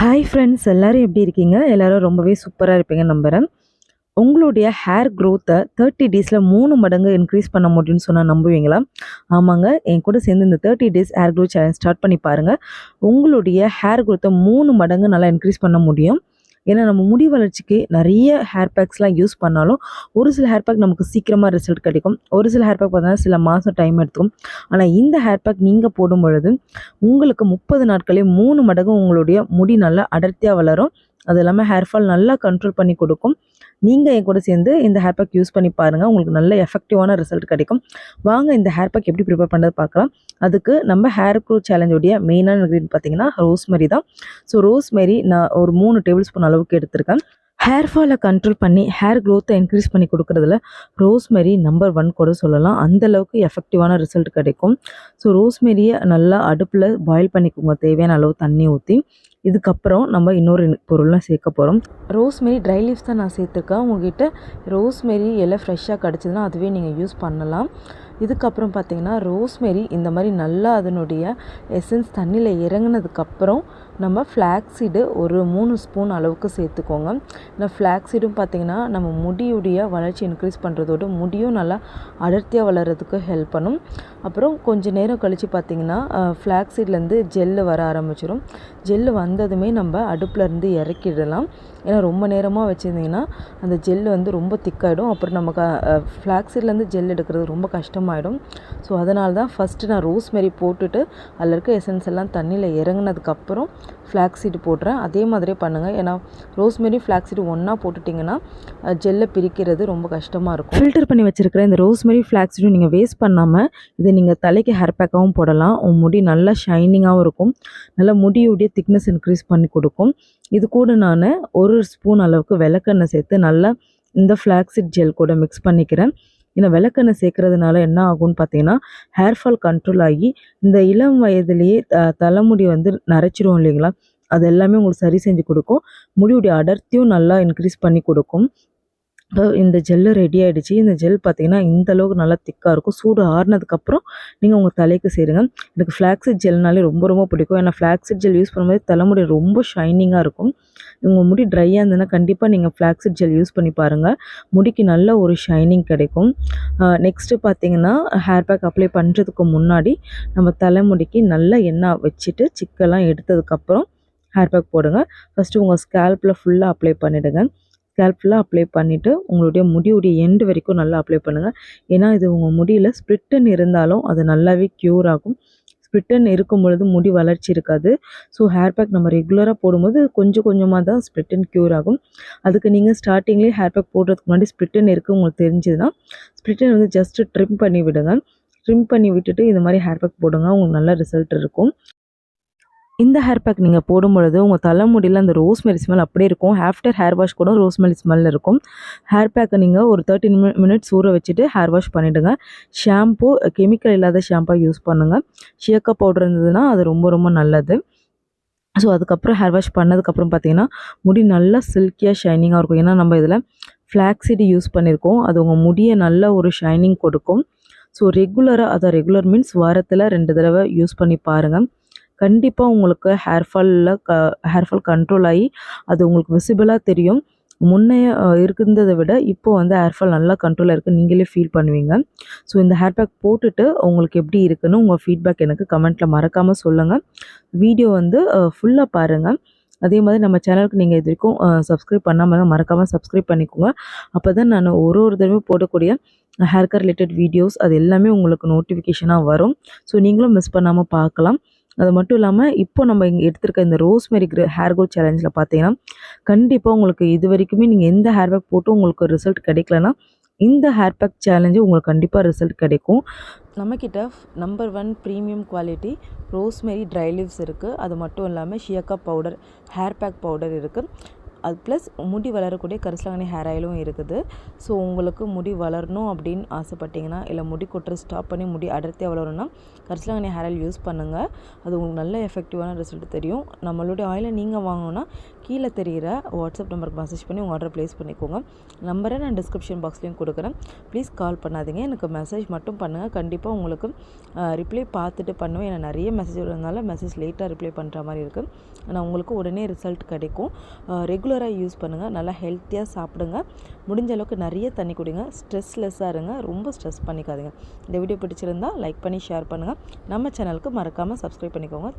Hi friends, எல்லாரும் எப்படி இருக்கீங்க? எல்லாரும் ரொம்பவே சூப்பரா இருப்பீங்கன்னு நம்புறேன். உங்களுடைய ஹேர் க்ரோத்த 30 டேஸ்ல 3 மடங்கு இன்க்ரீஸ் பண்ண முடியும்னு சொன்னா நம்புவீங்களா? ஆமாங்க. என் கூட சேர்ந்து இந்த 30 days hair growth challenge start பண்ணி பாருங்க. உங்களுடைய ஹேர் க்ரோத்த 3 மடங்கு நல்லா இன்க்ரீஸ் பண்ண முடியும். ஏன்னா நம்ம முடி வளர்ச்சிக்கு நிறைய ஹேர் பேக்ஸ்லாம் யூஸ் பண்ணாலும், ஒரு சில ஹேர் பேக் நமக்கு சீக்கிரமா ரிசல்ட் கிடைக்கும். ஒரு சில ஹேர் பேக் பார்த்தீங்கன்னா சில மாசம் டைம் எடுத்துக்கும். ஆனா இந்த ஹேர் பேக் நீங்க போடும் பொழுது, உங்களுக்கு 30 நாட்களே 3 மடங்கு உங்களுடைய முடி நல்லா அடர்த்தியா வளரும். அது இல்லாம ஹேர் ஃபால் நல்லா கண்ட்ரோல் பண்ணி கொடுக்கும். நீங்க என் கூட சேர்ந்து இந்த ஹேர் பேக் யூஸ் பண்ணி பாருங்க. உங்களுக்கு நல்ல எஃபெக்டிவான ரிசல்ட் கிடைக்கும். வாங்க இந்த ஹேர் பேக் எப்படி ப்ரிப்பேர் பண்றது பார்க்கலாம். அதுக்கு நம்ம ஹேர் க்ரோத் சேலஞ்சோடைய மெயினான இன்கிரீடியன்ட் பார்த்தீங்கன்னா ரோஸ்மெரி தான். ஸோ ரோஸ்மெரி நான் ஒரு 3 டேபிள் ஸ்பூன் அளவுக்கு எடுத்திருக்கேன். ஹேர் ஃபாலை கண்ட்ரோல் பண்ணி ஹேர் க்ரோத்தை இன்க்ரீஸ் பண்ணி கொடுக்குறதுல ரோஸ்மெரி நம்பர் 1 கூட சொல்லலாம். அந்தளவுக்கு எஃபெக்டிவான ரிசல்ட் கிடைக்கும். ஸோ ரோஸ்மெரியை நல்லா அடுப்பில் பாயில் பண்ணிக்கோங்க, தேவையான அளவு தண்ணி ஊற்றி. இதுக்கப்புறம் நம்ம இன்னொரு பொருள்லாம் சேர்க்க போகிறோம். ரோஸ்மெரி ட்ரை லீவ்ஸ் தான் நான் சேர்த்துருக்கேன். உங்கள்கிட்ட ரோஸ்மெரி எல்லாம் ஃப்ரெஷ்ஷாக கிடச்சிதுன்னா அதுவே நீங்கள் யூஸ் பண்ணலாம். இதுக்கப்புறம் பார்த்திங்கன்னா ரோஸ்மெரி இந்த மாதிரி நல்லா அதனுடைய எசன்ஸ் தண்ணியில் இறங்கினதுக்கப்புறம் நம்ம ஃப்ளாக்ஸீடு ஒரு 3 ஸ்பூன் அளவுக்கு சேர்த்துக்கோங்க. இந்த ஃப்ளாக்ஸீடும் பார்த்திங்கன்னா நம்ம முடியுடைய வளர்ச்சி இன்க்ரீஸ் பண்ணுறதோட முடியும் நல்லா அடர்த்தியாக வளர்கிறதுக்கு ஹெல்ப் பண்ணும். அப்புறம் கொஞ்சம் நேரம் கழித்து பார்த்திங்கன்னா ஃப்ளாக்ஸீட்லேருந்து ஜெல்லு வர ஆரம்பிச்சிடும். ஜெல்லு வந்ததுமே நம்ம அடுப்புலேருந்து இறக்கிடலாம். ஏன்னா ரொம்ப நேரமாக வச்சுருந்திங்கன்னா அந்த ஜெல்லு வந்து ரொம்ப திக்காகிடும். அப்புறம் நமக்கு ஃப்ளாக்ஸீட்லேருந்து ஜெல் எடுக்கிறது ரொம்ப கஷ்டமாயிடும். ஸோ அதனால தான் ஃபஸ்ட்டு நான் ரோஸ்மெரி போட்டுட்டு அதில் இருக்க எசன்ஸ் எல்லாம் தண்ணியில் இறங்கினதுக்கப்புறம் ஃப்ளாக்ஸீடு போடுறேன். அதே மாதிரியே பண்ணுங்கள். ஏன்னா ரோஸ்மெரி ஃப்ளாக்ஸீடு ஒன்றா போட்டுட்டிங்கன்னா ஜெல்லை பிரிக்கிறது ரொம்ப கஷ்டமாக இருக்கும். ஃபில்டர் பண்ணி வச்சுருக்கிற இந்த ரோஸ்மெரி ஃப்ளாக்ஸீடும் நீங்கள் வேஸ்ட் பண்ணாமல் இதை நீங்கள் தலைக்கு ஹேர் பேக்காகவும் போடலாம். உங்கள் முடி நல்லா ஷைனிங்காகவும் இருக்கும். நல்லா முடியுடைய திக்னஸ் இன்க்ரீஸ் பண்ணி கொடுக்கும். இது கூட நான் 1 ஸ்பூன் அளவுக்கு விளக்கெண்ணெய் சேர்த்து நல்லா இந்த ஃப்ளாக்ஸீட் ஜெல் கூட மிக்ஸ் பண்ணிக்கிறேன். ஏன்னா விளக்கெண்ணெய் சேர்க்கறதுனால என்ன ஆகும்னு பார்த்தீங்கன்னா ஹேர் ஃபால் கண்ட்ரோல் ஆகி இந்த இளம் வயதிலேயே தலைமுடி வந்து நரைச்சிரும் இல்லைங்களா, அது எல்லாமே உங்களுக்கு சரி செஞ்சு கொடுக்கும். முடியுடைய அடர்த்தியும் நல்லா இன்க்ரீஸ் பண்ணி கொடுக்கும். இந்த ஜெல்லு ரெடி ஆகிடுச்சு. இந்த ஜெல் பார்த்திங்கன்னா இந்த அளவுக்கு நல்லா திக்காக இருக்கும். சூடு ஆறுனதுக்கப்புறம் நீங்கள் உங்கள் தலைக்கு சேருங்க. எனக்கு ஃப்ளாக்ஸீட் ஜெல்னாலே ரொம்ப ரொம்ப பிடிக்கும். ஏன்னா ஃப்ளாக்ஸீட் ஜெல் யூஸ் பண்ணும்போது தலைமுடி ரொம்ப ஷைனிங்காக இருக்கும். உங்கள் முடி ட்ரையாக இருந்ததுன்னா கண்டிப்பாக நீங்கள் ஃப்ளாக்ஸீட் ஜெல் யூஸ் பண்ணி பாருங்கள். முடிக்கு நல்ல ஒரு ஷைனிங் கிடைக்கும். நெக்ஸ்ட்டு பார்த்திங்கன்னா ஹேர் பேக் அப்ளை பண்ணுறதுக்கு முன்னாடி நம்ம தலைமுடிக்கு நல்லா எண்ணெய் வச்சுட்டு சிக்கெல்லாம் எடுத்ததுக்கப்புறம் ஹேர் பேக் போடுங்க. ஃபஸ்ட்டு உங்கள் ஸ்கேல்பில் ஃபுல்லாக அப்ளை பண்ணிவிடுங்க. ஸ்கேல்ப் ஃபுல்லாக அப்ளை பண்ணிவிட்டு உங்களுடைய முடியுடைய எண்டு வரைக்கும் நல்லா அப்ளை பண்ணுங்கள். ஏன்னா இது உங்கள் முடியில் ஸ்ப்ளிட்டன் இருந்தாலும் அது நல்லாவே க்யூர் ஆகும். ஸ்ப்ளிட்டன் இருக்கும் பொழுது முடி வளர்ச்சி இருக்காது. ஸோ ஹேர் பேக் நம்ம ரெகுலராக போடும்போது கொஞ்சம் கொஞ்சமாக தான் ஸ்ப்ளிட்டன் க்யூர் ஆகும். அதுக்கு நீங்கள் ஸ்டார்டிங்லேயே ஹேர் பேக் போடுறதுக்கு முன்னாடி ஸ்ப்ளிட்டன் இருக்குது உங்களுக்கு தெரிஞ்சதுன்னா ஸ்ப்ளிட்டன் வந்து ஜஸ்ட்டு ட்ரிம் பண்ணி விடுங்க. ட்ரிம் பண்ணி விட்டுட்டு இந்த மாதிரி ஹேர் பேக் போடுங்க. உங்களுக்கு நல்ல ரிசல்ட் இருக்கும். இந்த ஹேர் பேக் நீங்கள் போடும்பொழுது உங்கள் தலைமுடியில் அந்த ரோஸ்மெரி ஸ்மெல் அப்படியே இருக்கும். ஆஃப்டர் ஹேர் வாஷ் கூட ரோஸ்மெரி ஸ்மெல் இருக்கும். ஹேர் பேக்கை நீங்கள் ஒரு 13 மினிட்ஸ் ஊற வச்சுட்டு ஹேர் வாஷ் பண்ணிவிடுங்க. ஷாம்பு கெமிக்கல் இல்லாத ஷாம்பா யூஸ் பண்ணுங்கள். ஷியக்கா பவுடர் இருந்ததுன்னா அது ரொம்ப ரொம்ப நல்லது. ஸோ அதுக்கப்புறம் ஹேர் வாஷ் பண்ணதுக்கப்புறம் பார்த்தீங்கன்னா முடி நல்லா சில்கியாக ஷைனிங்காக இருக்கும். ஏன்னா நம்ம இதில் ஃப்ளாக்ஸீடு யூஸ் பண்ணியிருக்கோம். அது உங்கள் முடியை நல்ல ஒரு ஷைனிங் கொடுக்கும். ஸோ ரெகுலராக, அதை ரெகுலர் மீன்ஸ் வாரத்தில் 2 தடவை யூஸ் பண்ணி பாருங்கள். கண்டிப்பாக உங்களுக்கு ஹேர் ஃபால் கண்ட்ரோல் ஆகி அது உங்களுக்கு விசிபிளாக தெரியும். முன்னைய இருந்ததை விட இப்போ வந்து ஹேர் ஃபால் நல்லா கண்ட்ரோலாக இருக்குது, நீங்களே ஃபீல் பண்ணுவீங்க. ஸோ இந்த ஹேர் பேக் போட்டுட்டு உங்களுக்கு எப்படி இருக்குன்னு உங்கள் ஃபீட்பேக் எனக்கு கமெண்ட்டில் மறக்காமல் சொல்லுங்கள். வீடியோ வந்து ஃபுல்லாக பாருங்கள். அதே மாதிரி நம்ம சேனலுக்கு நீங்கள் இது வரைக்கும் சப்ஸ்கிரைப் பண்ணாமல் மறக்காமல் சப்ஸ்கிரைப் பண்ணிக்கோங்க. அப்போ தான் நான் ஒரு தடவை போடக்கூடிய ஹேர் கேர் ரிலேட்டட் வீடியோஸ் அது எல்லாமே உங்களுக்கு நோட்டிஃபிகேஷனாக வரும். ஸோ நீங்களும் மிஸ் பண்ணாமல் பார்க்கலாம். அது மட்டும் இல்லாமல் இப்போ நம்ம இங்கே எடுத்திருக்க இந்த ரோஸ்மெரி ஹேர் க்ரோத் சேலஞ்சில் பார்த்தீங்கன்னா கண்டிப்பாக உங்களுக்கு இது வரைக்குமே நீங்கள் எந்த ஹேர் பேக் போட்டு உங்களுக்கு ரிசல்ட் கிடைக்கலனா இந்த ஹேர் பேக் சேலஞ்சு உங்களுக்கு கண்டிப்பாக ரிசல்ட் கிடைக்கும். நம்மக்கிட்ட number 1 premium quality rosemary try leaves இருக்குது. அது மட்டும் இல்லாமல் ஷியக்கா பவுடர் ஹேர் பேக் பவுடர் இருக்குது. அது ப்ளஸ் முடி வளரக்கூடிய கரிசலாங்கண்ணி ஹேர் ஆயிலும் இருக்குது. ஸோ உங்களுக்கு முடி வளரணும் அப்படின்னு ஆசைப்பட்டீங்கன்னா, இல்லை முடி கொட்டுற ஸ்டாப் பண்ணி முடி அடர்த்தியாக வளரணும்னா கரிசலாங்கண்ணி ஹேர் ஆயில் யூஸ் பண்ணுங்கள். அது உங்களுக்கு நல்ல எஃபெக்டிவான ரிசல்ட் தெரியும். நம்மளுடைய ஆயிலை நீங்கள் வாங்கணுன்னா கீழே தெரிகிற வாட்ஸ்அப் நம்பருக்கு மெசேஜ் பண்ணி உங்கள் ஆர்டர் ப்ளேஸ் பண்ணிக்கோங்க. நம்பரை நான் டிஸ்கிரிப்ஷன் பாக்ஸ்லேயும் கொடுக்குறேன். ப்ளீஸ் கால் பண்ணாதீங்க, எனக்கு மெசேஜ் மட்டும் பண்ணுங்கள். கண்டிப்பாக உங்களுக்கு ரிப்ளை பார்த்துட்டு பண்ணுவேன். ஏன்னா நிறைய மெசேஜ் வரதுனால மெசேஜ் லேட்டாக ரிப்ளை பண்ணுற மாதிரி இருக்குது. ஆனால் உங்களுக்கு உடனே ரிசல்ட் கிடைக்கும். ரெகுலராக யூஸ் பண்ணுங்கள். நல்லா ஹெல்த்தியாக சாப்பிடுங்க. முடிஞ்ச அளவுக்கு நிறைய தண்ணி குடிங்க. ஸ்ட்ரெஸ்லெஸ்ஸாக இருங்க. ரொம்ப ஸ்ட்ரெஸ் பண்ணிக்காதீங்க. இந்த வீடியோ பிடிச்சிருந்தால் லைக் பண்ணி ஷேர் பண்ணுங்கள். நம்ம சேனலுக்கு மறக்காமல் சப்ஸ்கிரைப் பண்ணிக்கோங்க.